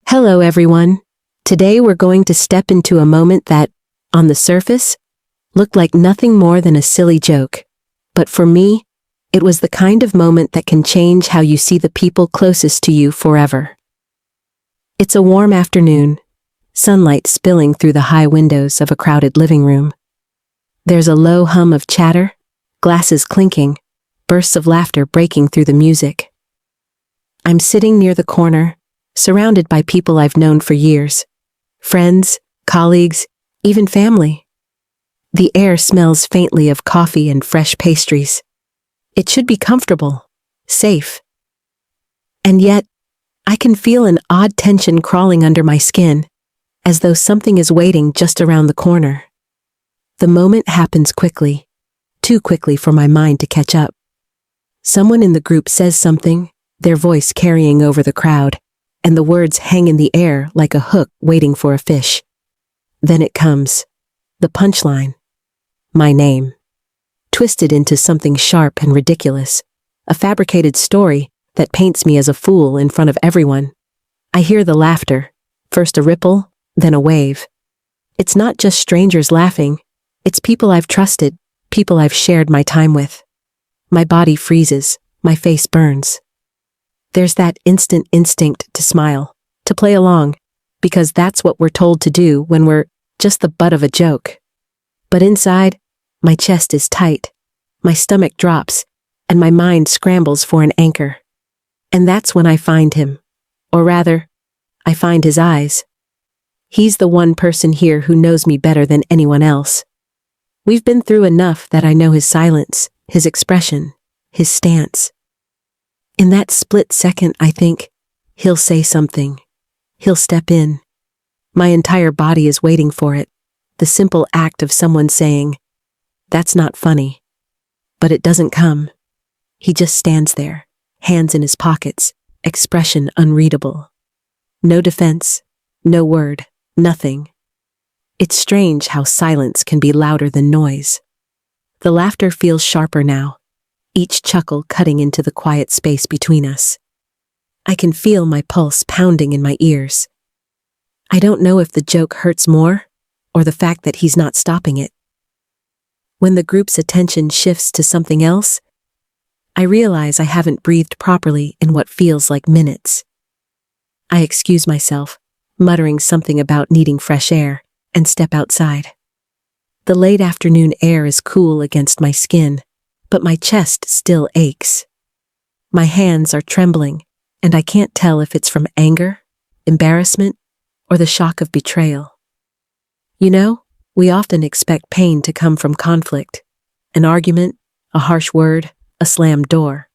Hello everyone. Today we're going to step into a moment that, on the surface, looked like nothing more than a silly joke. But for me, it was the kind of moment that can change how you see the people closest to you forever. It's a warm afternoon, sunlight spilling through the high windows of a crowded living room. There's a low hum of chatter, glasses clinking, bursts of laughter breaking through the music. I'm sitting near the corner, surrounded by people I've known for years. Friends, colleagues, even family. The air smells faintly of coffee and fresh pastries. It should be comfortable, safe. And yet, I can feel an odd tension crawling under my skin, as though something is waiting just around the corner. The moment happens quickly, too quickly for my mind to catch up. Someone in the group says something, their voice carrying over the crowd, and the words hang in the air like a hook waiting for a fish. Then it comes. The punchline. My name. Twisted into something sharp and ridiculous. A fabricated story that paints me as a fool in front of everyone. I hear the laughter. First a ripple, then a wave. It's not just strangers laughing. It's people I've trusted, people I've shared my time with. My body freezes. My face burns. There's that instant instinct to smile, to play along, because that's what we're told to do when we're just the butt of a joke. But inside, my chest is tight, my stomach drops, and my mind scrambles for an anchor. And that's when I find him. Or rather, I find his eyes. He's the one person here who knows me better than anyone else. We've been through enough that I know his silence, his expression, his stance. In that split second, I think, he'll say something. He'll step in. My entire body is waiting for it. The simple act of someone saying, "That's not funny." But it doesn't come. He just stands there, hands in his pockets, expression unreadable. No defense, no word, nothing. It's strange how silence can be louder than noise. The laughter feels sharper now, each chuckle cutting into the quiet space between us. I can feel my pulse pounding in my ears. I don't know if the joke hurts more, or the fact that he's not stopping it. When the group's attention shifts to something else, I realize I haven't breathed properly in what feels like minutes. I excuse myself, muttering something about needing fresh air, and step outside. The late afternoon air is cool against my skin, but my chest still aches. My hands are trembling, and I can't tell if it's from anger, embarrassment, or the shock of betrayal. You know, we often expect pain to come from conflict, an argument, a harsh word, a slammed door.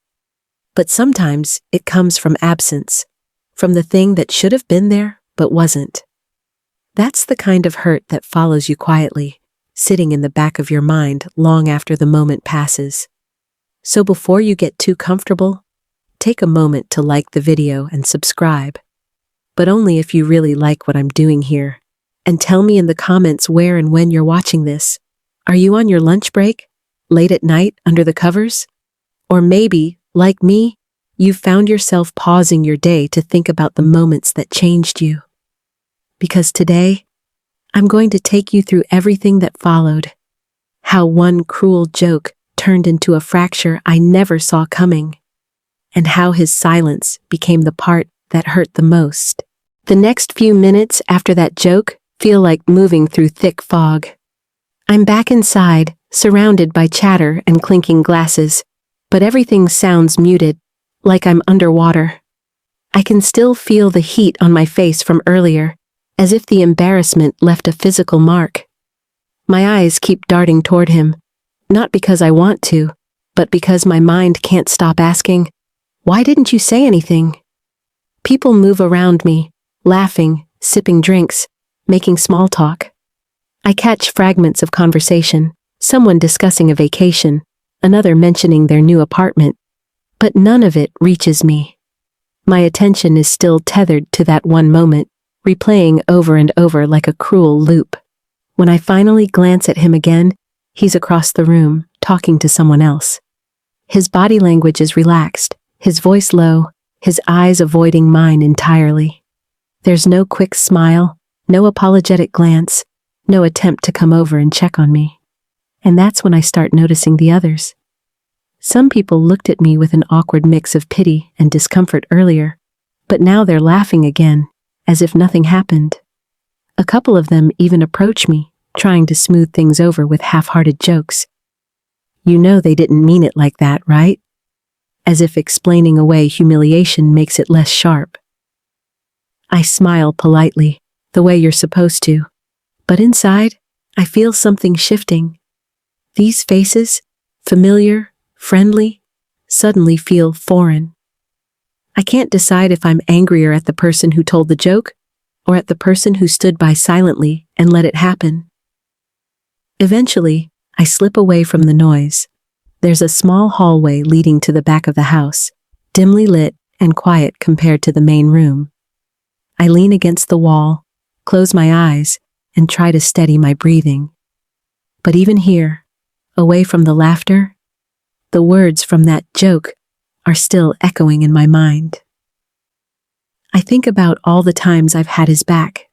But sometimes it comes from absence, from the thing that should have been there but wasn't. That's the kind of hurt that follows you quietly, sitting in the back of your mind long after the moment passes. So before you get too comfortable, take a moment to like the video and subscribe. But only if you really like what I'm doing here. And tell me in the comments where and when you're watching this. Are you on your lunch break? Late at night, under the covers? Or maybe, like me, you've found yourself pausing your day to think about the moments that changed you. Because today, I'm going to take you through everything that followed. How one cruel joke turned into a fracture I never saw coming. And how his silence became the part that hurt the most. The next few minutes after that joke feel like moving through thick fog. I'm back inside, surrounded by chatter and clinking glasses, but everything sounds muted, like I'm underwater. I can still feel the heat on my face from earlier, as if the embarrassment left a physical mark. My eyes keep darting toward him, not because I want to, but because my mind can't stop asking, "Why didn't you say anything?" People move around me, laughing, sipping drinks, making small talk. I catch fragments of conversation, someone discussing a vacation, another mentioning their new apartment, but none of it reaches me. My attention is still tethered to that one moment, replaying over and over like a cruel loop. When I finally glance at him again, he's across the room, talking to someone else. His body language is relaxed, his voice low, his eyes avoiding mine entirely. There's no quick smile, no apologetic glance, no attempt to come over and check on me. And that's when I start noticing the others. Some people looked at me with an awkward mix of pity and discomfort earlier, but now they're laughing again, as if nothing happened. A couple of them even approach me, trying to smooth things over with half-hearted jokes. You know they didn't mean it like that, right? As if explaining away humiliation makes it less sharp. I smile politely, the way you're supposed to, but inside, I feel something shifting. These faces, familiar, friendly, suddenly feel foreign. I can't decide if I'm angrier at the person who told the joke or at the person who stood by silently and let it happen. Eventually, I slip away from the noise. There's a small hallway leading to the back of the house, dimly lit and quiet compared to the main room. I lean against the wall, close my eyes, and try to steady my breathing. But even here, away from the laughter, the words from that joke are still echoing in my mind. I think about all the times I've had his back,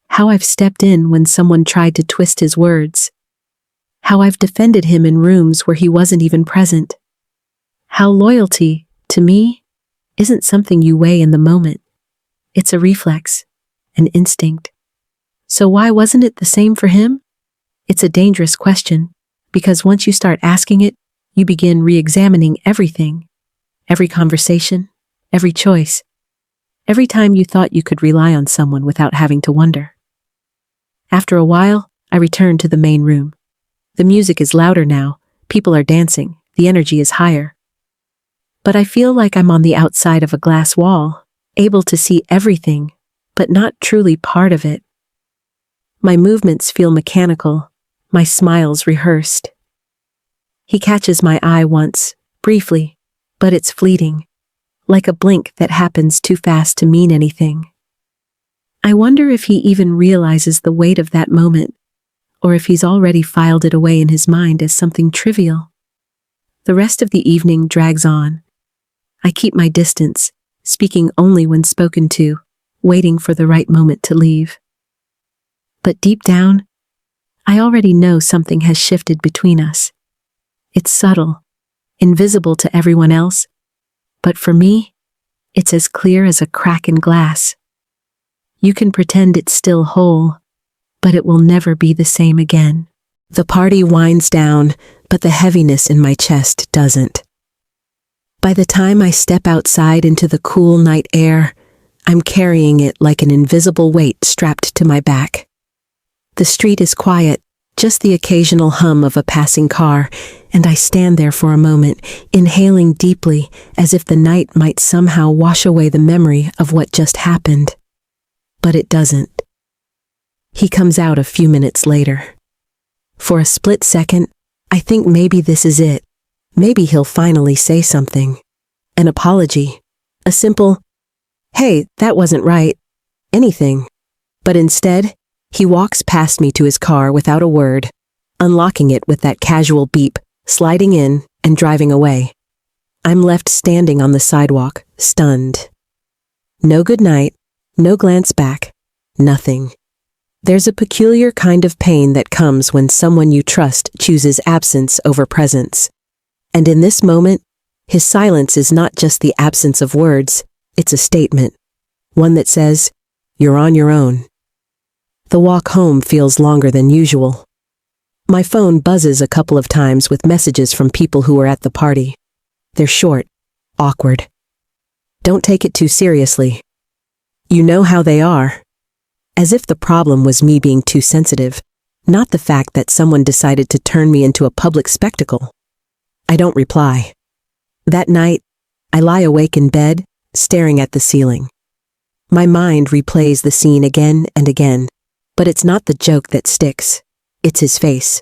how I've stepped in when someone tried to twist his words, how I've defended him in rooms where he wasn't even present, how loyalty, to me, isn't something you weigh in the moment. It's a reflex, an instinct. So why wasn't it the same for him? It's a dangerous question, because once you start asking it, you begin re-examining everything. Every conversation, every choice, every time you thought you could rely on someone without having to wonder. After a while, I return to the main room. The music is louder now, people are dancing, the energy is higher. But I feel like I'm on the outside of a glass wall, able to see everything, but not truly part of it. My movements feel mechanical, my smiles rehearsed. He catches my eye once, briefly, but it's fleeting, like a blink that happens too fast to mean anything. I wonder if he even realizes the weight of that moment, or if he's already filed it away in his mind as something trivial. The rest of the evening drags on. I keep my distance, speaking only when spoken to, waiting for the right moment to leave. But deep down, I already know something has shifted between us. It's subtle, invisible to everyone else, but for me, it's as clear as a crack in glass. You can pretend it's still whole, but it will never be the same again. The party winds down, but the heaviness in my chest doesn't. By the time I step outside into the cool night air, I'm carrying it like an invisible weight strapped to my back. The street is quiet, just the occasional hum of a passing car, and I stand there for a moment, inhaling deeply, as if the night might somehow wash away the memory of what just happened. But it doesn't. He comes out a few minutes later. For a split second, I think maybe this is it. Maybe he'll finally say something. An apology. A simple, "Hey, that wasn't right." Anything. But instead, he walks past me to his car without a word, unlocking it with that casual beep, sliding in and driving away. I'm left standing on the sidewalk, stunned. No good night, no glance back, nothing. There's a peculiar kind of pain that comes when someone you trust chooses absence over presence. And in this moment, his silence is not just the absence of words, it's a statement. One that says, "You're on your own." The walk home feels longer than usual. My phone buzzes a couple of times with messages from people who were at the party. They're short, awkward. Don't take it too seriously. You know how they are. As if the problem was me being too sensitive, not the fact that someone decided to turn me into a public spectacle. I don't reply. That night, I lie awake in bed, staring at the ceiling. My mind replays the scene again and again, but it's not the joke that sticks, it's his face.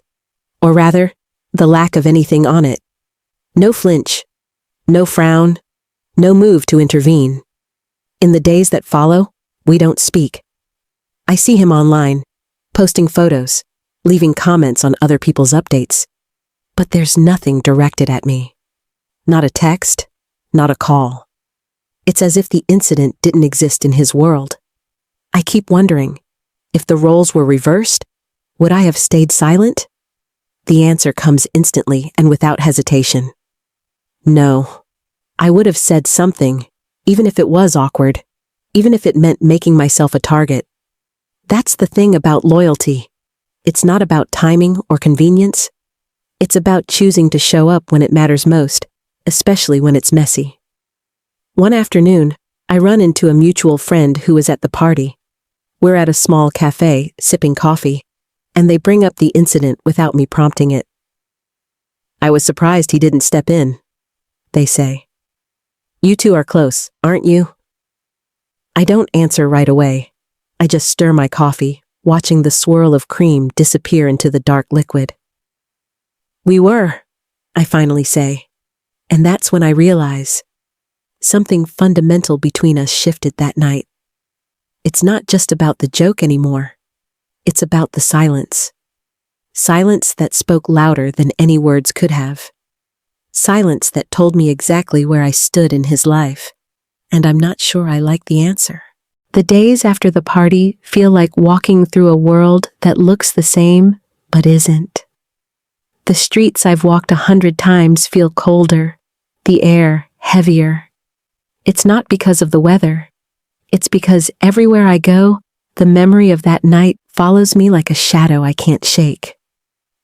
Or rather, the lack of anything on it. No flinch, no frown, no move to intervene. In the days that follow, we don't speak. I see him online, posting photos, leaving comments on other people's updates. But there's nothing directed at me. Not a text, not a call. It's as if the incident didn't exist in his world. I keep wondering, if the roles were reversed, would I have stayed silent? The answer comes instantly and without hesitation. No. I would have said something, even if it was awkward, even if it meant making myself a target. That's the thing about loyalty. It's not about timing or convenience. It's about choosing to show up when it matters most, especially when it's messy. One afternoon, I run into a mutual friend who was at the party. We're at a small cafe, sipping coffee, and they bring up the incident without me prompting it. "I was surprised he didn't step in," they say. "You two are close, aren't you?" I don't answer right away. I just stir my coffee, watching the swirl of cream disappear into the dark liquid. "We were," I finally say, and that's when I realize something fundamental between us shifted that night. It's not just about the joke anymore. It's about the silence. Silence that spoke louder than any words could have. Silence that told me exactly where I stood in his life. And I'm not sure I like the answer. The days after the party feel like walking through a world that looks the same, but isn't. The streets I've walked 100 times feel colder, the air heavier. It's not because of the weather. It's because everywhere I go, the memory of that night follows me like a shadow I can't shake.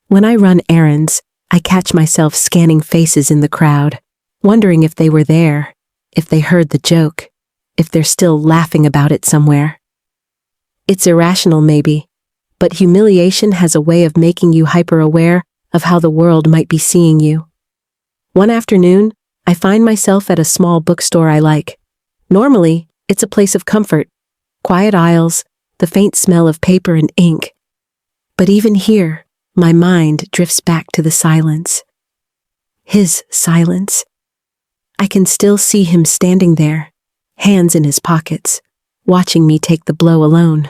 When I run errands, I catch myself scanning faces in the crowd, wondering if they were there, if they heard the joke, if they're still laughing about it somewhere. It's irrational maybe, but humiliation has a way of making you hyper-aware of how the world might be seeing you. One afternoon, I find myself at a small bookstore I like. Normally, it's a place of comfort, quiet aisles, the faint smell of paper and ink. But even here, my mind drifts back to the silence. His silence. I can still see him standing there, hands in his pockets, watching me take the blow alone.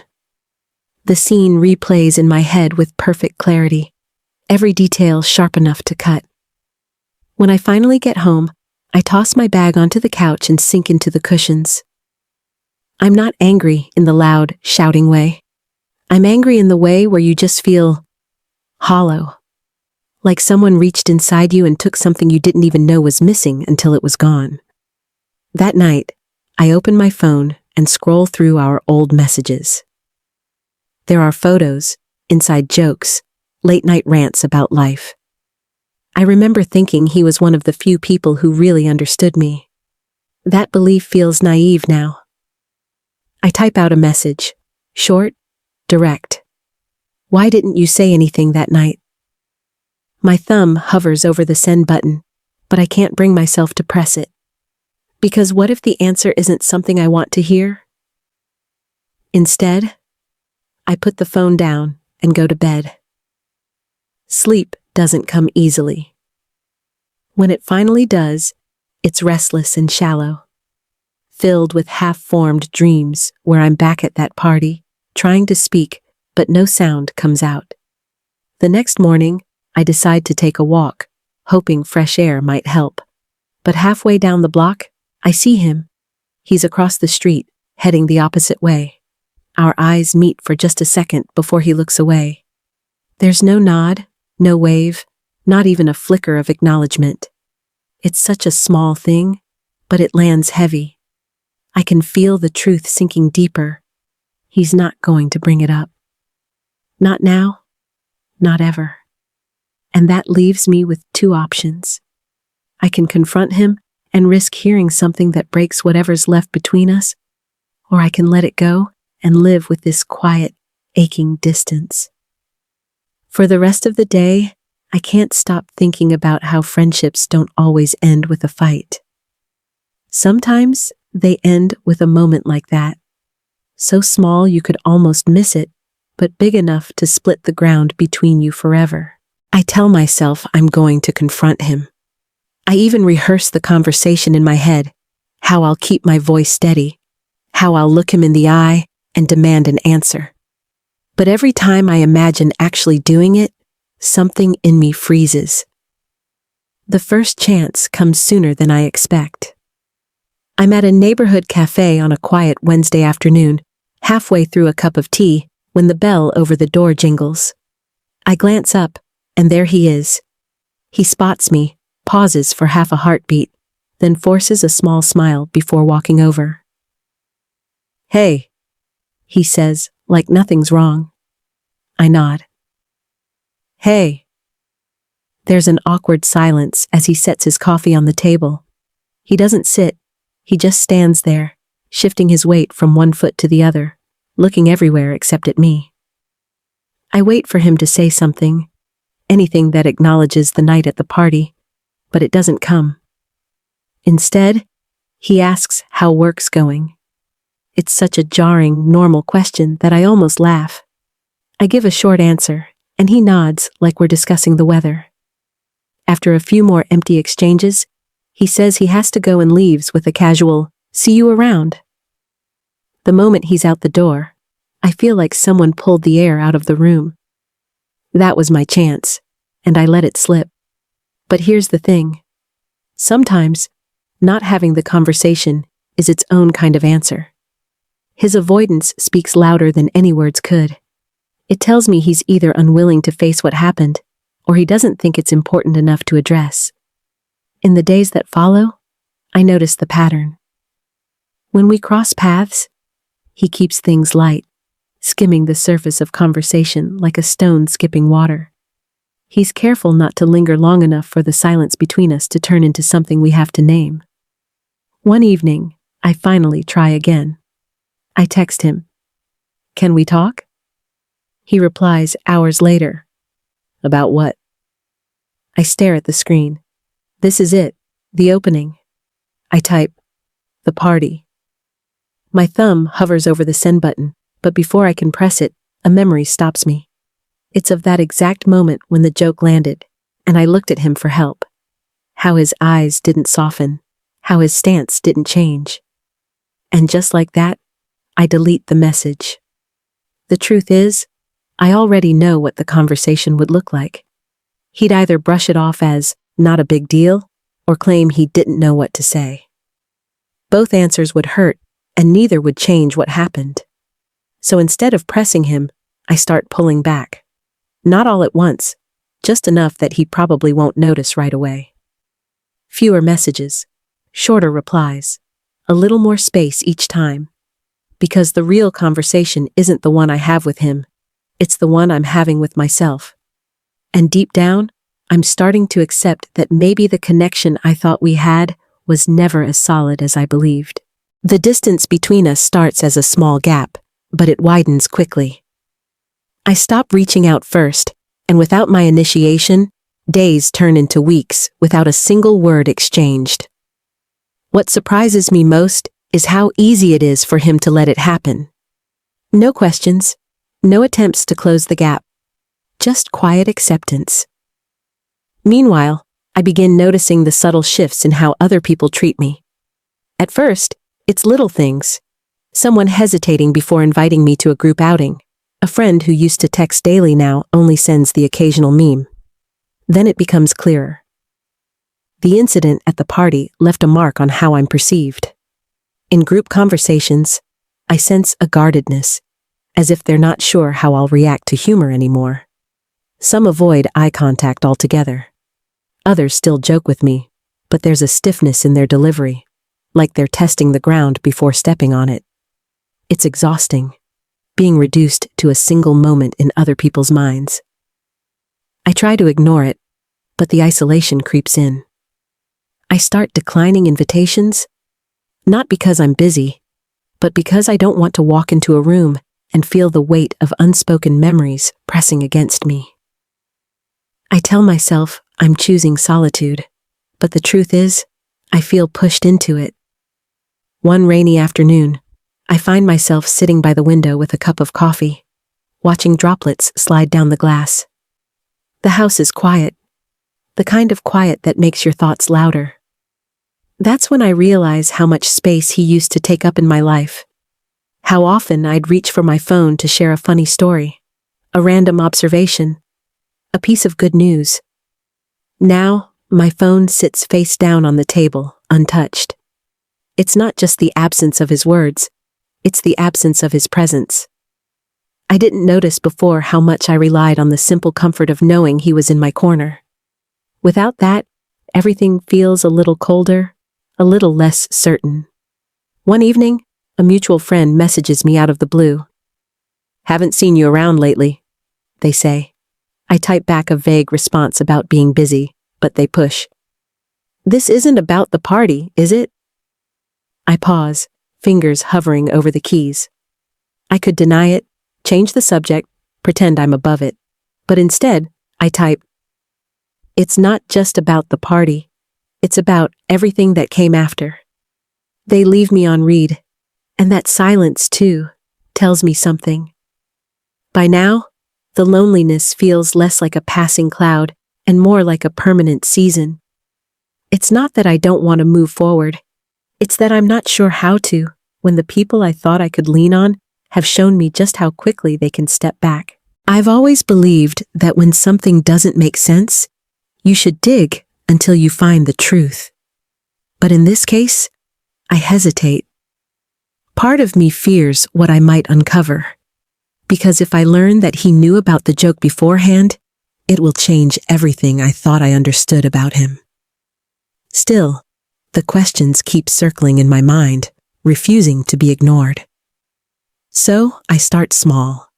The scene replays in my head with perfect clarity, every detail sharp enough to cut. When I finally get home, I toss my bag onto the couch and sink into the cushions. I'm not angry in the loud, shouting way. I'm angry in the way where you just feel hollow. Like someone reached inside you and took something you didn't even know was missing until it was gone. That night, I open my phone and scroll through our old messages. There are photos, inside jokes, late-night rants about life. I remember thinking he was one of the few people who really understood me. That belief feels naive now. I type out a message, short, direct. "Why didn't you say anything that night?" My thumb hovers over the send button, but I can't bring myself to press it. Because what if the answer isn't something I want to hear? Instead, I put the phone down and go to bed. Sleep doesn't come easily. When it finally does, it's restless and shallow, filled with half-formed dreams where I'm back at that party, trying to speak, but no sound comes out. The next morning, I decide to take a walk, hoping fresh air might help. But halfway down the block, I see him. He's across the street, heading the opposite way. Our eyes meet for just a second before he looks away. There's no nod, no wave, not even a flicker of acknowledgement. It's such a small thing, but it lands heavy. I can feel the truth sinking deeper. He's not going to bring it up. Not now, not ever. And that leaves me with two options. I can confront him and risk hearing something that breaks whatever's left between us, or I can let it go and live with this quiet, aching distance. For the rest of the day, I can't stop thinking about how friendships don't always end with a fight. Sometimes they end with a moment like that, so small you could almost miss it, but big enough to split the ground between you forever. I tell myself I'm going to confront him. I even rehearse the conversation in my head, how I'll keep my voice steady, how I'll look him in the eye and demand an answer. But every time I imagine actually doing it, something in me freezes. The first chance comes sooner than I expect. I'm at a neighborhood cafe on a quiet Wednesday afternoon, halfway through a cup of tea, when the bell over the door jingles. I glance up, and there he is. He spots me, pauses for half a heartbeat, then forces a small smile before walking over. "Hey," he says, like nothing's wrong. I nod. "Hey." There's an awkward silence as he sets his coffee on the table. He doesn't sit, he just stands there, shifting his weight from one foot to the other, looking everywhere except at me. I wait for him to say something, anything that acknowledges the night at the party, but it doesn't come. Instead, he asks how work's going. It's such a jarring, normal question that I almost laugh. I give a short answer, and he nods like we're discussing the weather. After a few more empty exchanges, he says he has to go and leaves with a casual, "See you around." The moment he's out the door, I feel like someone pulled the air out of the room. That was my chance, and I let it slip. But here's the thing. Sometimes, not having the conversation is its own kind of answer. His avoidance speaks louder than any words could. It tells me he's either unwilling to face what happened, or he doesn't think it's important enough to address. In the days that follow, I notice the pattern. When we cross paths, he keeps things light, skimming the surface of conversation like a stone skipping water. He's careful not to linger long enough for the silence between us to turn into something we have to name. One evening, I finally try again. I text him, "Can we talk?" He replies hours later. "About what?" I stare at the screen. This is it, the opening. I type, "The party." My thumb hovers over the send button, but before I can press it, a memory stops me. It's of that exact moment when the joke landed, and I looked at him for help. How his eyes didn't soften, how his stance didn't change. And just like that, I delete the message. The truth is, I already know what the conversation would look like. He'd either brush it off as not a big deal, or claim he didn't know what to say. Both answers would hurt, and neither would change what happened. So instead of pressing him, I start pulling back. Not all at once, just enough that he probably won't notice right away. Fewer messages, shorter replies, a little more space each time. Because the real conversation isn't the one I have with him, it's the one I'm having with myself. And deep down, I'm starting to accept that maybe the connection I thought we had was never as solid as I believed. The distance between us starts as a small gap, but it widens quickly. I stop reaching out first, and without my initiation, days turn into weeks without a single word exchanged. What surprises me most is how easy it is for him to let it happen. No questions, no attempts to close the gap, just quiet acceptance. Meanwhile, I begin noticing the subtle shifts in how other people treat me. At first, it's little things. Someone hesitating before inviting me to a group outing. A friend who used to text daily now only sends the occasional meme. Then it becomes clearer. The incident at the party left a mark on how I'm perceived. In group conversations, I sense a guardedness, as if they're not sure how I'll react to humor anymore. Some avoid eye contact altogether. Others still joke with me, but there's a stiffness in their delivery, like they're testing the ground before stepping on it. It's exhausting, being reduced to a single moment in other people's minds. I try to ignore it, but the isolation creeps in. I start declining invitations, not because I'm busy, but because I don't want to walk into a room and feel the weight of unspoken memories pressing against me. I tell myself I'm choosing solitude, but the truth is, I feel pushed into it. One rainy afternoon, I find myself sitting by the window with a cup of coffee, watching droplets slide down the glass. The house is quiet, the kind of quiet that makes your thoughts louder. That's when I realize how much space he used to take up in my life. How often I'd reach for my phone to share a funny story, a random observation, a piece of good news. Now, my phone sits face down on the table, untouched. It's not just the absence of his words, it's the absence of his presence. I didn't notice before how much I relied on the simple comfort of knowing he was in my corner. Without that, everything feels a little colder, a little less certain. One evening, a mutual friend messages me out of the blue. "Haven't seen you around lately," they say. I type back a vague response about being busy, but they push. "This isn't about the party, is it?" I pause, fingers hovering over the keys. I could deny it, change the subject, pretend I'm above it. But instead, I type, "It's not just about the party. It's about everything that came after." They leave me on read, and that silence, too, tells me something. By now, the loneliness feels less like a passing cloud and more like a permanent season. It's not that I don't want to move forward. It's that I'm not sure how to, when the people I thought I could lean on have shown me just how quickly they can step back. I've always believed that when something doesn't make sense, you should dig until you find the truth. But in this case, I hesitate. Part of me fears what I might uncover. Because if I learn that he knew about the joke beforehand, it will change everything I thought I understood about him. Still, the questions keep circling in my mind, refusing to be ignored. So I start small.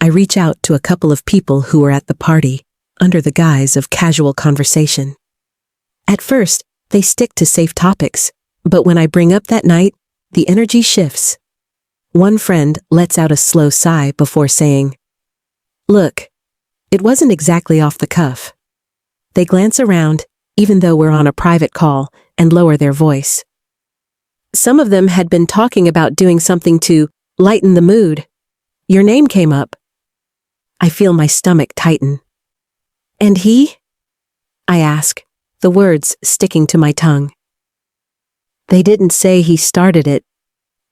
I reach out to a couple of people who were at the party, under the guise of casual conversation. At first, they stick to safe topics, but when I bring up that night, the energy shifts. One friend lets out a slow sigh before saying, "Look, it wasn't exactly off the cuff." They glance around, even though we're on a private call, and lower their voice. Some of them had been talking about doing something to lighten the mood. Your name came up. I feel my stomach tighten. "And he?" I ask, the words sticking to my tongue. "They didn't say he started it,"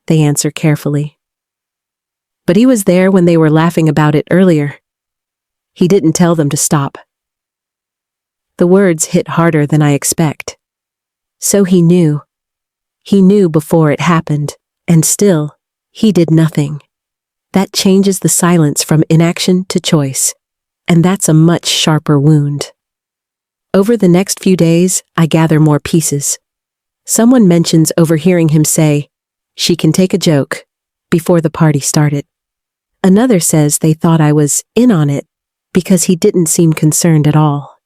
they answer carefully. "But he was there when they were laughing about it earlier. He didn't tell them to stop." The words hit harder than I expect. So he knew. He knew before it happened, and still, he did nothing. That changes the silence from inaction to choice, and that's a much sharper wound. Over the next few days, I gather more pieces. Someone mentions overhearing him say, "She can take a joke," before the party started. Another says they thought I was in on it because he didn't seem concerned at all.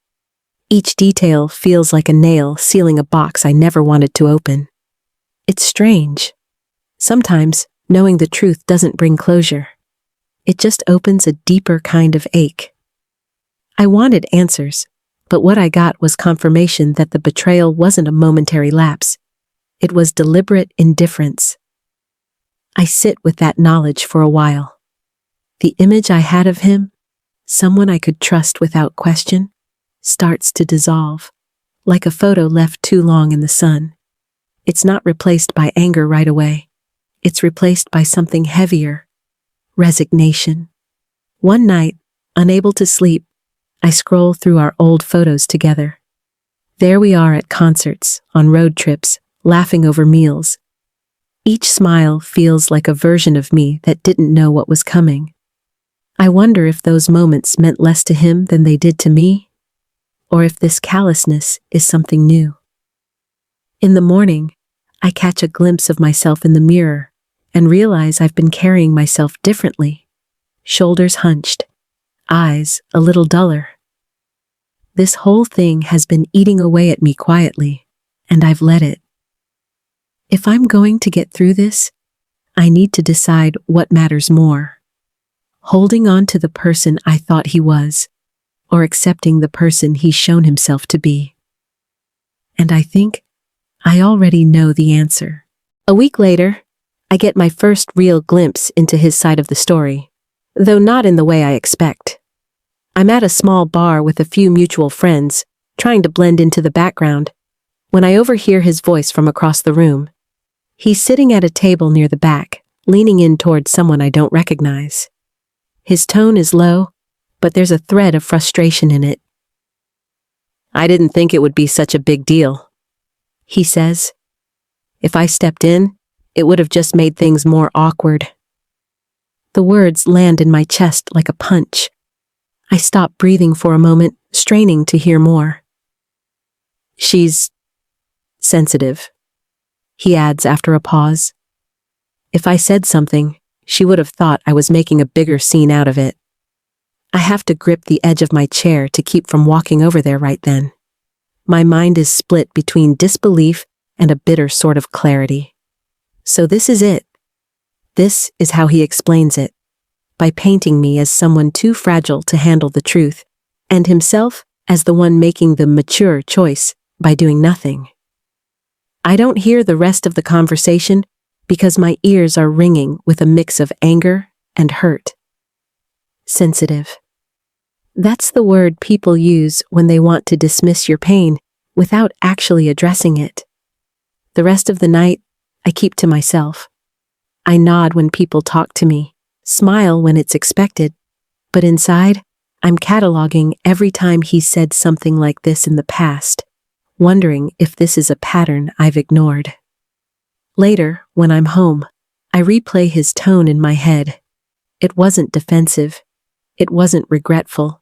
Each detail feels like a nail sealing a box I never wanted to open. It's strange. Sometimes, knowing the truth doesn't bring closure. It just opens a deeper kind of ache. I wanted answers, but what I got was confirmation that the betrayal wasn't a momentary lapse. It was deliberate indifference. I sit with that knowledge for a while. The image I had of him, someone I could trust without question, starts to dissolve, like a photo left too long in the sun. It's not replaced by anger right away. It's replaced by something heavier, resignation. One night, unable to sleep, I scroll through our old photos together. There we are at concerts, on road trips, laughing over meals. Each smile feels like a version of me that didn't know what was coming. I wonder if those moments meant less to him than they did to me, or if this callousness is something new. In the morning, I catch a glimpse of myself in the mirror and realize I've been carrying myself differently. Shoulders hunched, eyes a little duller. This whole thing has been eating away at me quietly, and I've let it. If I'm going to get through this, I need to decide what matters more. Holding on to the person I thought he was, or accepting the person he's shown himself to be. And I think I already know the answer. A week later, I get my first real glimpse into his side of the story, though not in the way I expect. I'm at a small bar with a few mutual friends, trying to blend into the background, when I overhear his voice from across the room. He's sitting at a table near the back, leaning in towards someone I don't recognize. His tone is low, but there's a thread of frustration in it. "I didn't think it would be such a big deal," he says. "If I stepped in, It would have just made things more awkward. The words land in my chest like a punch. I stop breathing for a moment, straining to hear more. She's sensitive, he adds after a pause. If I said something, she would have thought I was making a bigger scene out of it. I have to grip the edge of my chair to keep from walking over there right then. My mind is split between disbelief and a bitter sort of clarity. So this is it. This is how he explains it, by painting me as someone too fragile to handle the truth, and himself as the one making the mature choice by doing nothing. I don't hear the rest of the conversation because my ears are ringing with a mix of anger and hurt. Sensitive. That's the word people use when they want to dismiss your pain without actually addressing it. The rest of the night, I keep to myself. I nod when people talk to me, smile when it's expected, but inside, I'm cataloging every time he said something like this in the past, wondering if this is a pattern I've ignored. Later, when I'm home, I replay his tone in my head. It wasn't defensive. It wasn't regretful.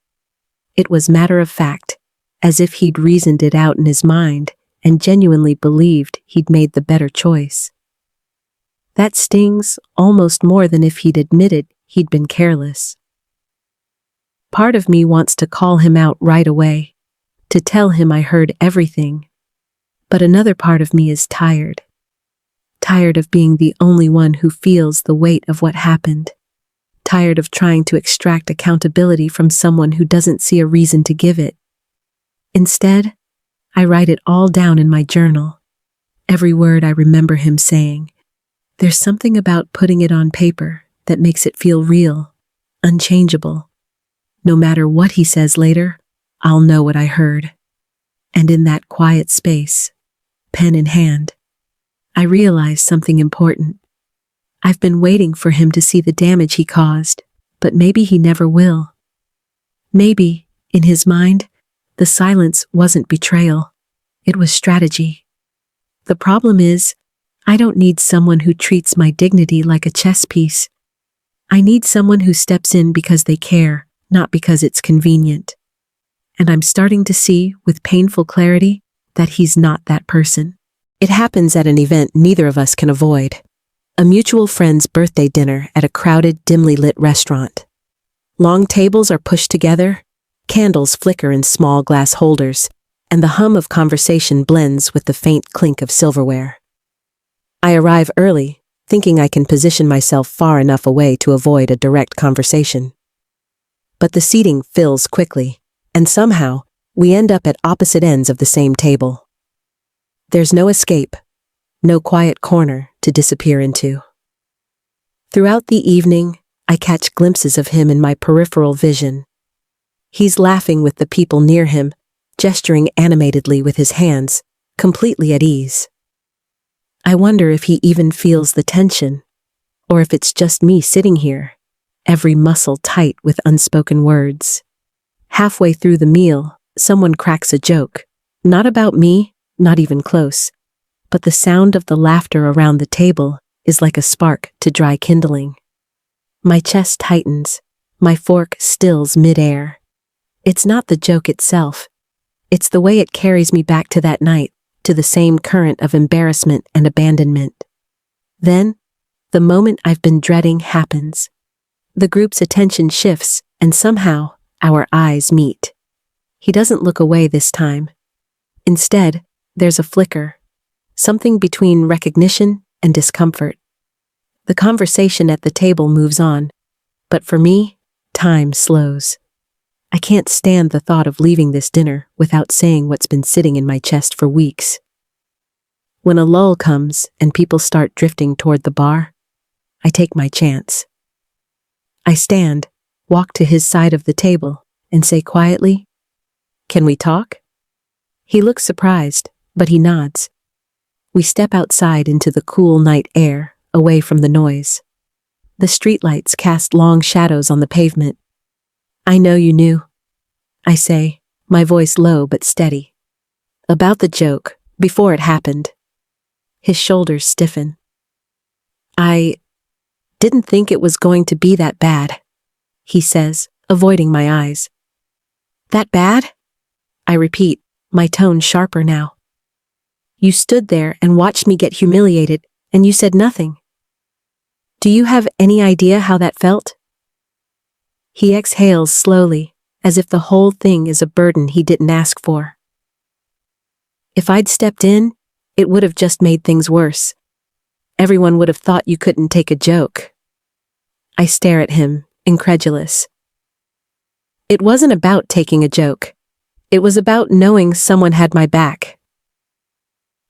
It was matter of fact, as if he'd reasoned it out in his mind and genuinely believed he'd made the better choice. That stings almost more than if he'd admitted he'd been careless. Part of me wants to call him out right away, to tell him I heard everything. But another part of me is tired. Tired of being the only one who feels the weight of what happened. Tired of trying to extract accountability from someone who doesn't see a reason to give it. Instead, I write it all down in my journal. Every word I remember him saying. There's something about putting it on paper that makes it feel real, unchangeable. No matter what he says later, I'll know what I heard. And in that quiet space, pen in hand, I realize something important. I've been waiting for him to see the damage he caused, but maybe he never will. Maybe, in his mind, the silence wasn't betrayal. It was strategy. The problem is, I don't need someone who treats my dignity like a chess piece. I need someone who steps in because they care, not because it's convenient. And I'm starting to see, with painful clarity, that he's not that person. It happens at an event neither of us can avoid. A mutual friend's birthday dinner at a crowded, dimly lit restaurant. Long tables are pushed together, candles flicker in small glass holders, and the hum of conversation blends with the faint clink of silverware. I arrive early, thinking I can position myself far enough away to avoid a direct conversation. But the seating fills quickly, and somehow, we end up at opposite ends of the same table. There's no escape, no quiet corner to disappear into. Throughout the evening, I catch glimpses of him in my peripheral vision. He's laughing with the people near him, gesturing animatedly with his hands, completely at ease. I wonder if he even feels the tension, or if it's just me sitting here, every muscle tight with unspoken words. Halfway through the meal, someone cracks a joke, not about me, not even close, but the sound of the laughter around the table is like a spark to dry kindling. My chest tightens, my fork stills mid-air. It's not the joke itself. It's the way it carries me back to that night, to the same current of embarrassment and abandonment. Then, the moment I've been dreading happens. The group's attention shifts, and somehow, our eyes meet. He doesn't look away this time. Instead, there's a flicker, something between recognition and discomfort. The conversation at the table moves on, but for me, time slows. I can't stand the thought of leaving this dinner without saying what's been sitting in my chest for weeks. When a lull comes and people start drifting toward the bar, I take my chance. I stand, walk to his side of the table, and say quietly, "Can we talk?" He looks surprised, but he nods. We step outside into the cool night air, away from the noise. The streetlights cast long shadows on the pavement. "I know you knew," I say, my voice low but steady. "About the joke, before it happened." His shoulders stiffen. I didn't think it was going to be that bad, he says, avoiding my eyes. That bad? I repeat, my tone sharper now. You stood there and watched me get humiliated, and you said nothing. Do you have any idea how that felt? He exhales slowly, as if the whole thing is a burden he didn't ask for. If I'd stepped in, it would have just made things worse. Everyone would have thought you couldn't take a joke. I stare at him, incredulous. It wasn't about taking a joke. It was about knowing someone had my back.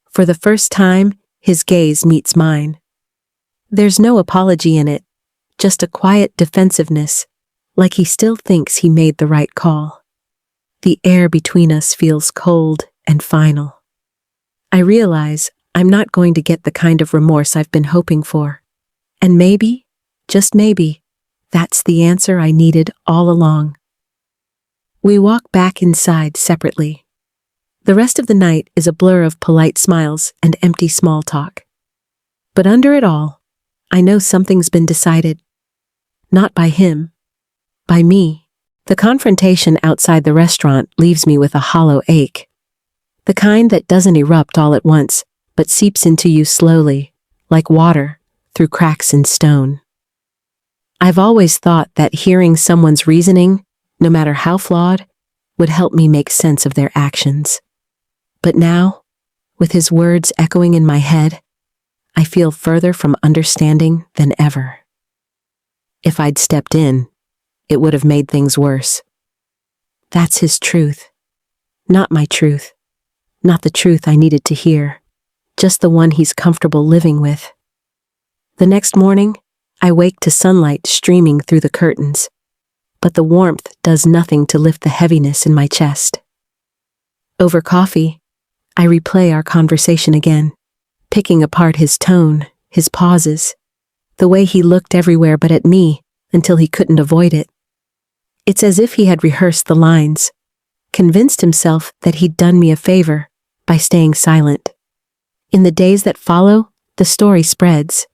For the first time, his gaze meets mine. There's no apology in it, just a quiet defensiveness, like he still thinks he made the right call. The air between us feels cold and final. I realize I'm not going to get the kind of remorse I've been hoping for. And maybe, just maybe, that's the answer I needed all along. We walk back inside separately. The rest of the night is a blur of polite smiles and empty small talk. But under it all, I know something's been decided. Not by him, by me. The confrontation outside the restaurant leaves me with a hollow ache. The kind that doesn't erupt all at once, but seeps into you slowly, like water, through cracks in stone. I've always thought that hearing someone's reasoning, no matter how flawed, would help me make sense of their actions. But now, with his words echoing in my head, I feel further from understanding than ever. If I'd stepped in, it would have made things worse. That's his truth. Not my truth. Not the truth I needed to hear. Just the one he's comfortable living with. The next morning, I wake to sunlight streaming through the curtains, but the warmth does nothing to lift the heaviness in my chest. Over coffee, I replay our conversation again, picking apart his tone, his pauses, the way he looked everywhere but at me until he couldn't avoid it. It's as if he had rehearsed the lines, convinced himself that he'd done me a favor by staying silent. In the days that follow, the story spreads.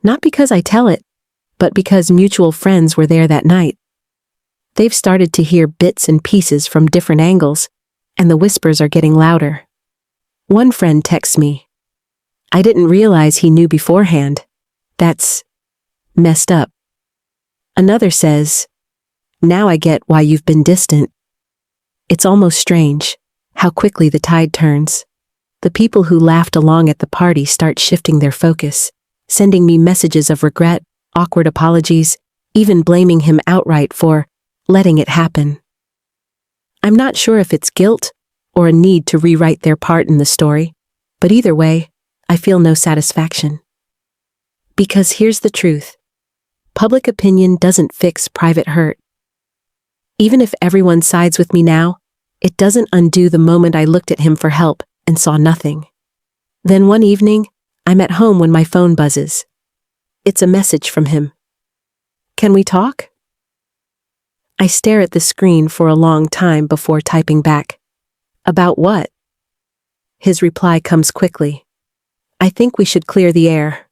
Not because I tell it, but because mutual friends were there that night. They've started to hear bits and pieces from different angles, and the whispers are getting louder. One friend texts me, "I didn't realize he knew beforehand. That's messed up." Another says, "Now I get why you've been distant." It's almost strange how quickly the tide turns. The people who laughed along at the party start shifting their focus, sending me messages of regret, awkward apologies, even blaming him outright for letting it happen. I'm not sure if it's guilt or a need to rewrite their part in the story, but either way, I feel no satisfaction. Because here's the truth. Public opinion doesn't fix private hurt. Even if everyone sides with me now, it doesn't undo the moment I looked at him for help and saw nothing. Then one evening, I'm at home when my phone buzzes. It's a message from him. "Can we talk?" I stare at the screen for a long time before typing back. "About what?" His reply comes quickly. "I think we should clear the air."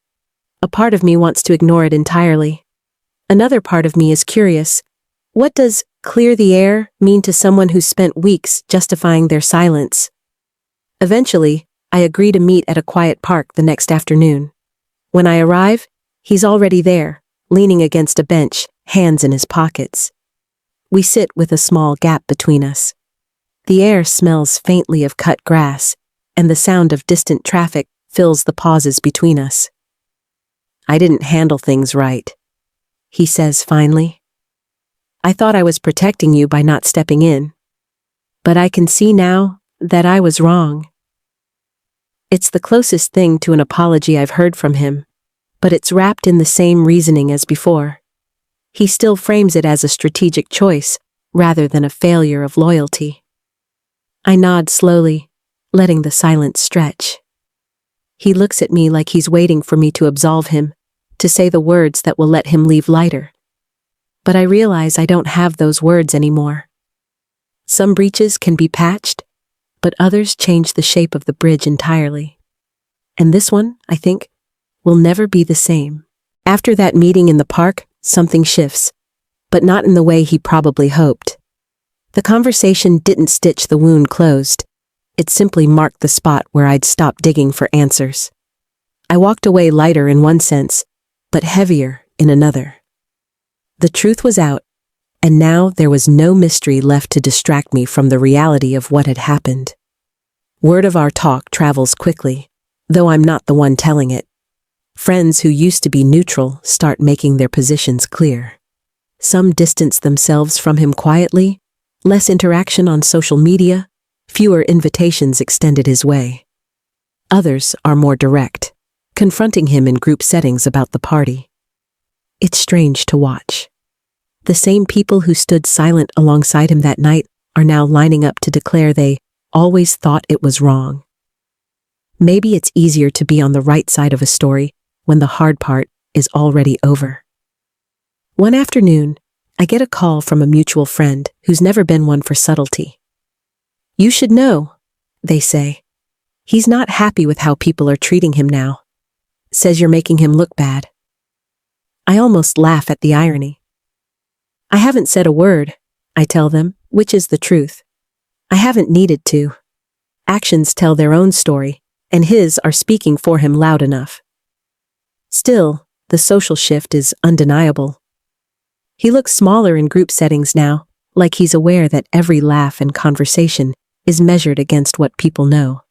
A part of me wants to ignore it entirely. Another part of me is curious. What does "clear the air" mean to someone who spent weeks justifying their silence? Eventually, I agree to meet at a quiet park the next afternoon. When I arrive, he's already there, leaning against a bench, hands in his pockets. We sit with a small gap between us. The air smells faintly of cut grass, and the sound of distant traffic fills the pauses between us. "I didn't handle things right," he says finally. "I thought I was protecting you by not stepping in. But I can see now that I was wrong." It's the closest thing to an apology I've heard from him, but it's wrapped in the same reasoning as before. He still frames it as a strategic choice rather than a failure of loyalty. I nod slowly, letting the silence stretch. He looks at me like he's waiting for me to absolve him, to say the words that will let him leave lighter. But I realize I don't have those words anymore. Some breaches can be patched, but others change the shape of the bridge entirely. And this one, I think, will never be the same. After that meeting in the park, something shifts, but not in the way he probably hoped. The conversation didn't stitch the wound closed. It simply marked the spot where I'd stopped digging for answers. I walked away lighter in one sense, but heavier in another. The truth was out, and now there was no mystery left to distract me from the reality of what had happened. Word of our talk travels quickly, though I'm not the one telling it. Friends who used to be neutral start making their positions clear. Some distance themselves from him quietly, less interaction on social media, fewer invitations extended his way. Others are more direct, confronting him in group settings about the party. It's strange to watch. The same people who stood silent alongside him that night are now lining up to declare they always thought it was wrong. Maybe it's easier to be on the right side of a story when the hard part is already over. One afternoon, I get a call from a mutual friend who's never been one for subtlety. "You should know," they say. "He's not happy with how people are treating him now. Says you're making him look bad." I almost laugh at the irony. "I haven't said a word," I tell them, which is the truth. I haven't needed to. Actions tell their own story, and his are speaking for him loud enough. Still, the social shift is undeniable. He looks smaller in group settings now, like he's aware that every laugh and conversation is measured against what people know.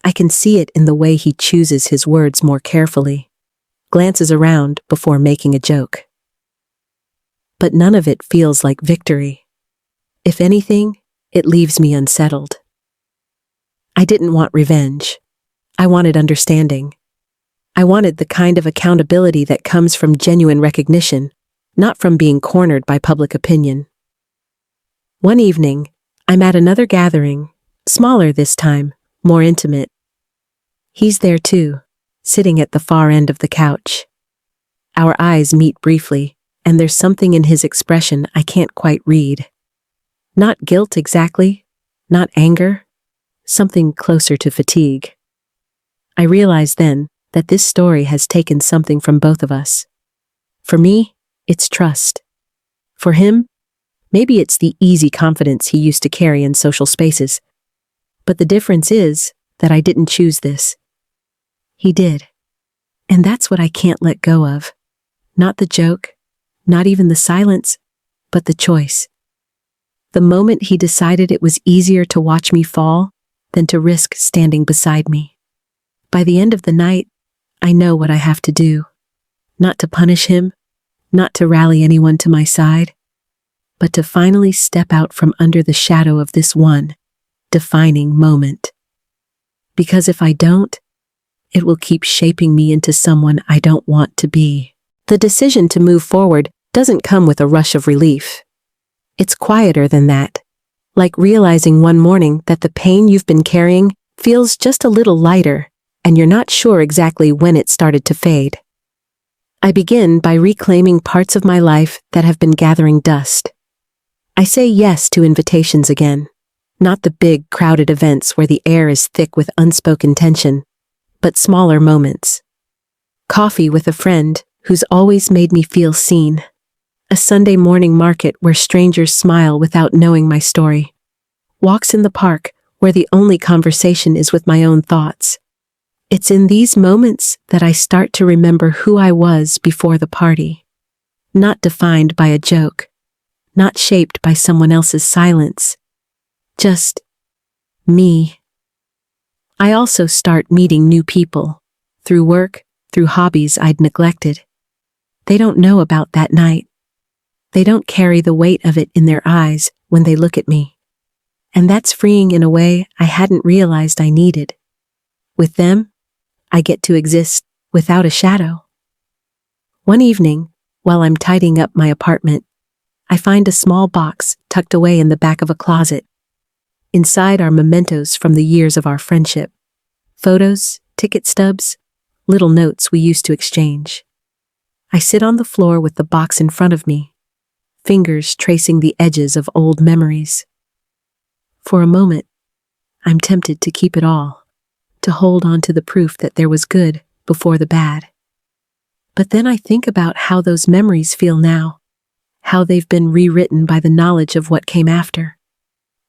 I can see it in the way he chooses his words more carefully, glances around before making a joke. But none of it feels like victory. If anything, it leaves me unsettled. I didn't want revenge. I wanted understanding. I wanted the kind of accountability that comes from genuine recognition, not from being cornered by public opinion. One evening, I'm at another gathering, smaller this time, more intimate. He's there too, sitting at the far end of the couch. Our eyes meet briefly, and there's something in his expression I can't quite read. Not guilt exactly, not anger, something closer to fatigue. I realize then that this story has taken something from both of us. For me, it's trust. For him, maybe it's the easy confidence he used to carry in social spaces. But the difference is that I didn't choose this. He did. And that's what I can't let go of. Not the joke, not even the silence, but the choice. The moment he decided it was easier to watch me fall than to risk standing beside me. By the end of the night, I know what I have to do. Not to punish him, not to rally anyone to my side, but to finally step out from under the shadow of this one defining moment. Because if I don't, it will keep shaping me into someone I don't want to be. The decision to move forward doesn't come with a rush of relief. It's quieter than that, like realizing one morning that the pain you've been carrying feels just a little lighter, and you're not sure exactly when it started to fade. I begin by reclaiming parts of my life that have been gathering dust. I say yes to invitations again, not the big, crowded events where the air is thick with unspoken tension, but smaller moments. Coffee with a friend who's always made me feel seen. A Sunday morning market where strangers smile without knowing my story. Walks in the park where the only conversation is with my own thoughts. It's in these moments that I start to remember who I was before the party. Not defined by a joke, not shaped by someone else's silence. Just me. I also start meeting new people, through work, through hobbies I'd neglected. They don't know about that night. They don't carry the weight of it in their eyes when they look at me. And that's freeing in a way I hadn't realized I needed. With them, I get to exist without a shadow. One evening, while I'm tidying up my apartment, I find a small box tucked away in the back of a closet. Inside are mementos from the years of our friendship. Photos, ticket stubs, little notes we used to exchange. I sit on the floor with the box in front of me, fingers tracing the edges of old memories. For a moment, I'm tempted to keep it all, to hold on to the proof that there was good before the bad. But then I think about how those memories feel now, how they've been rewritten by the knowledge of what came after.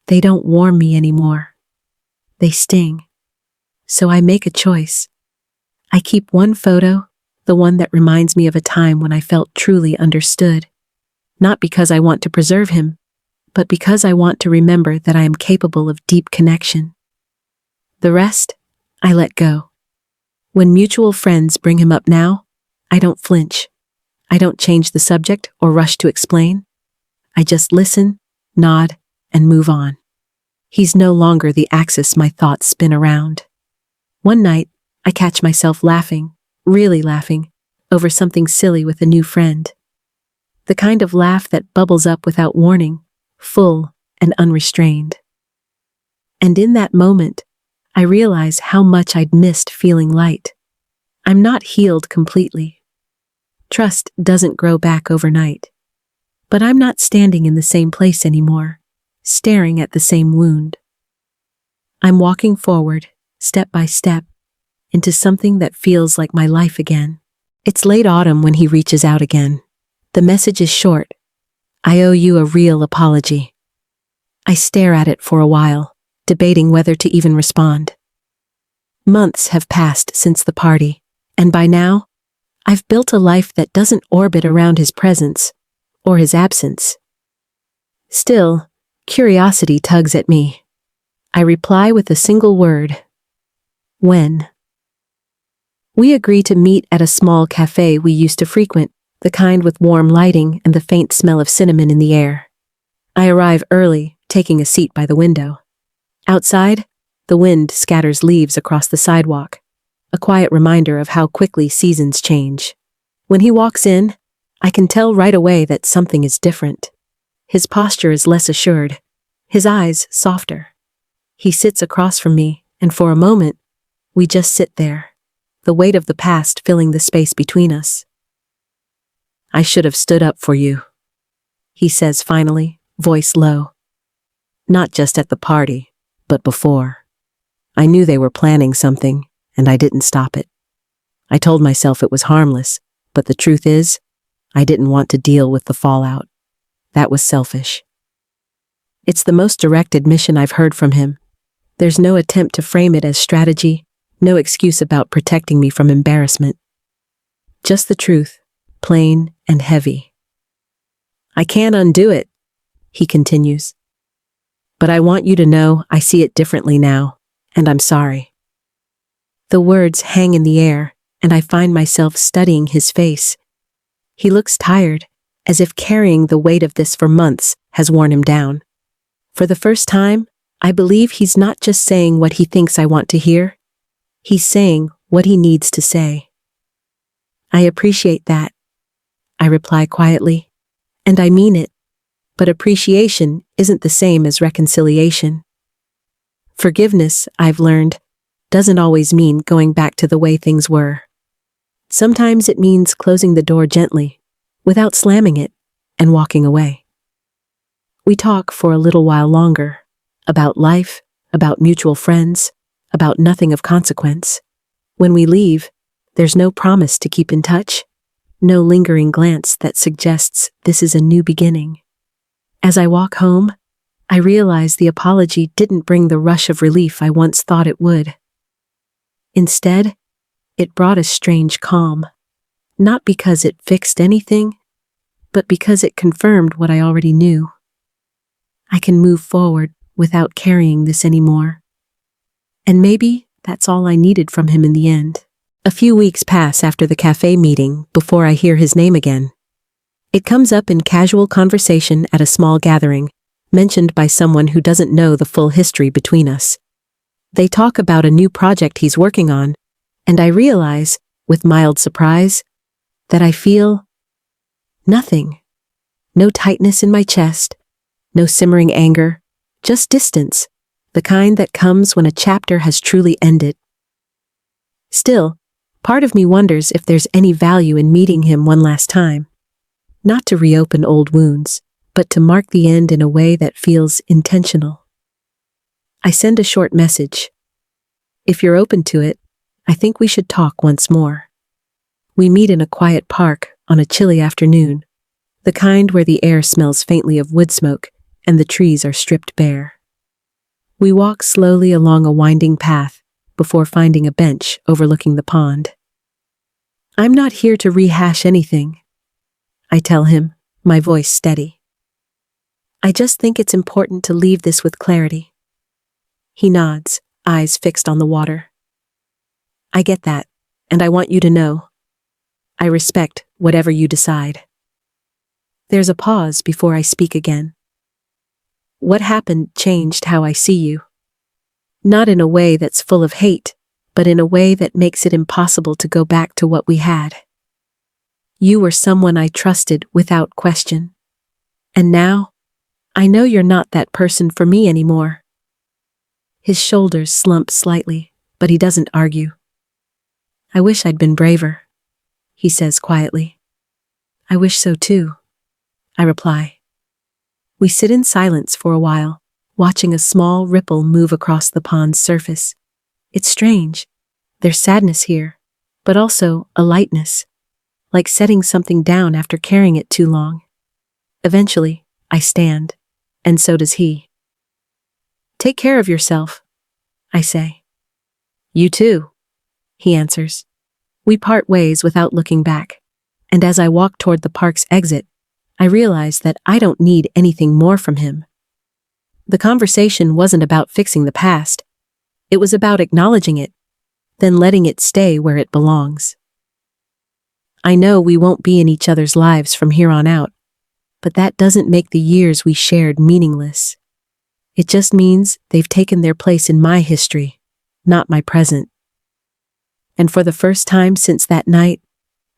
They don't warm me anymore. They sting. So I make a choice. I keep one photo, the one that reminds me of a time when I felt truly understood. Not because I want to preserve him, but because I want to remember that I am capable of deep connection. The rest, I let go. When mutual friends bring him up now, I don't flinch. I don't change the subject or rush to explain. I just listen, nod, and move on. He's no longer the axis my thoughts spin around. One night, I catch myself laughing, really laughing, over something silly with a new friend. The kind of laugh that bubbles up without warning, full and unrestrained. And in that moment, I realize how much I'd missed feeling light. I'm not healed completely. Trust doesn't grow back overnight. But I'm not standing in the same place anymore, staring at the same wound. I'm walking forward, step by step, into something that feels like my life again. It's late autumn when he reaches out again. The message is short. I owe you a real apology. I stare at it for a while, debating whether to even respond. Months have passed since the party, and by now, I've built a life that doesn't orbit around his presence or his absence. Still, curiosity tugs at me. I reply with a single word. When? We agree to meet at a small cafe we used to frequent, the kind with warm lighting and the faint smell of cinnamon in the air. I arrive early, taking a seat by the window. Outside, the wind scatters leaves across the sidewalk, a quiet reminder of how quickly seasons change. When he walks in, I can tell right away that something is different. His posture is less assured, his eyes softer. He sits across from me, and for a moment, we just sit there, the weight of the past filling the space between us. I should have stood up for you, he says finally, voice low. Not just at the party, but before. I knew they were planning something, and I didn't stop it. I told myself it was harmless, but the truth is, I didn't want to deal with the fallout. That was selfish. It's the most direct admission I've heard from him. There's no attempt to frame it as strategy, no excuse about protecting me from embarrassment. Just the truth, plain and heavy. I can't undo it, he continues. But I want you to know I see it differently now, and I'm sorry. The words hang in the air, and I find myself studying his face. He looks tired, as if carrying the weight of this for months has worn him down. For the first time, I believe he's not just saying what he thinks I want to hear. He's saying what he needs to say. I appreciate that, I reply quietly, and I mean it. But appreciation isn't the same as reconciliation. Forgiveness, I've learned, doesn't always mean going back to the way things were. Sometimes it means closing the door gently, without slamming it, and walking away. We talk for a little while longer, about life, about mutual friends, about nothing of consequence. When we leave, there's no promise to keep in touch, no lingering glance that suggests this is a new beginning. As I walk home, I realize the apology didn't bring the rush of relief I once thought it would. Instead, it brought a strange calm, not because it fixed anything, but because it confirmed what I already knew. I can move forward without carrying this anymore. And maybe that's all I needed from him in the end. A few weeks pass after the cafe meeting before I hear his name again. It comes up in casual conversation at a small gathering, mentioned by someone who doesn't know the full history between us. They talk about a new project he's working on, and I realize, with mild surprise, that I feel nothing. No tightness in my chest, no simmering anger, just distance, the kind that comes when a chapter has truly ended. Still, part of me wonders if there's any value in meeting him one last time. Not to reopen old wounds, but to mark the end in a way that feels intentional. I send a short message. If you're open to it, I think we should talk once more. We meet in a quiet park on a chilly afternoon, the kind where the air smells faintly of wood smoke and the trees are stripped bare. We walk slowly along a winding path before finding a bench overlooking the pond. I'm not here to rehash anything, I tell him, my voice steady. I just think it's important to leave this with clarity. He nods, eyes fixed on the water. I get that, and I want you to know. I respect whatever you decide. There's a pause before I speak again. What happened changed how I see you. Not in a way that's full of hate, but in a way that makes it impossible to go back to what we had. You were someone I trusted without question. And now, I know you're not that person for me anymore. His shoulders slump slightly, but he doesn't argue. I wish I'd been braver, he says quietly. I wish so too, I reply. We sit in silence for a while, watching a small ripple move across the pond's surface. It's strange. There's sadness here, but also a lightness, like setting something down after carrying it too long. Eventually, I stand, and so does he. Take care of yourself, I say. You too, he answers. We part ways without looking back, and as I walk toward the park's exit, I realize that I don't need anything more from him. The conversation wasn't about fixing the past. It was about acknowledging it, then letting it stay where it belongs. I know we won't be in each other's lives from here on out, but that doesn't make the years we shared meaningless. It just means they've taken their place in my history, not my present. And for the first time since that night,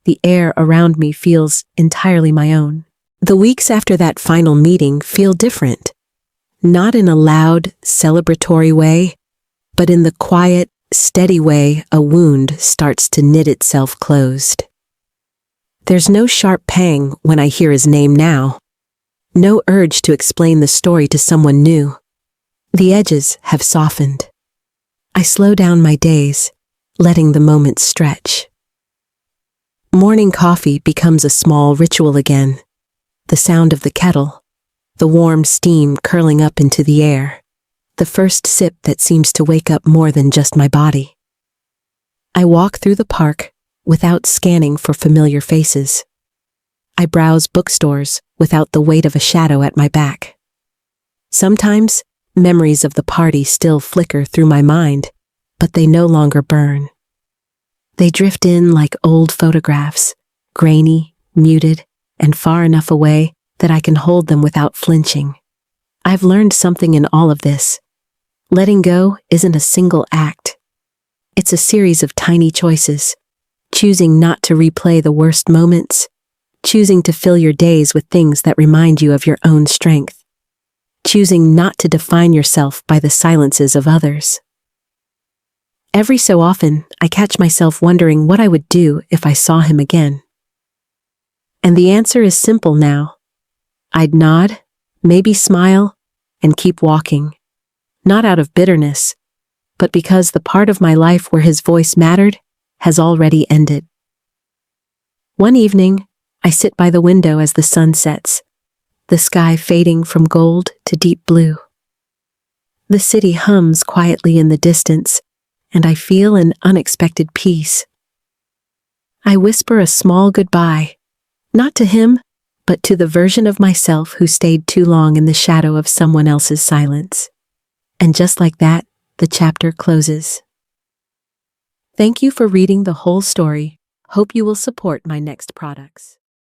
the air around me feels entirely my own. The weeks after that final meeting feel different. Not in a loud, celebratory way, but in the quiet, steady way a wound starts to knit itself closed. There's no sharp pang when I hear his name now. No urge to explain the story to someone new. The edges have softened. I slow down my days, letting the moments stretch. Morning coffee becomes a small ritual again. The sound of the kettle, the warm steam curling up into the air, the first sip that seems to wake up more than just my body. I walk through the park without scanning for familiar faces. I browse bookstores without the weight of a shadow at my back. Sometimes, memories of the party still flicker through my mind, but they no longer burn. They drift in like old photographs, grainy, muted, and far enough away that I can hold them without flinching. I've learned something in all of this. Letting go isn't a single act. It's a series of tiny choices. Choosing not to replay the worst moments. Choosing to fill your days with things that remind you of your own strength. Choosing not to define yourself by the silences of others. Every so often, I catch myself wondering what I would do if I saw him again. And the answer is simple now. I'd nod, maybe smile, and keep walking. Not out of bitterness, but because the part of my life where his voice mattered has already ended. One evening, I sit by the window as the sun sets, the sky fading from gold to deep blue. The city hums quietly in the distance, and I feel an unexpected peace. I whisper a small goodbye, not to him, but to the version of myself who stayed too long in the shadow of someone else's silence. And just like that, the chapter closes. Thank you for reading the whole story. Hope you will support my next products.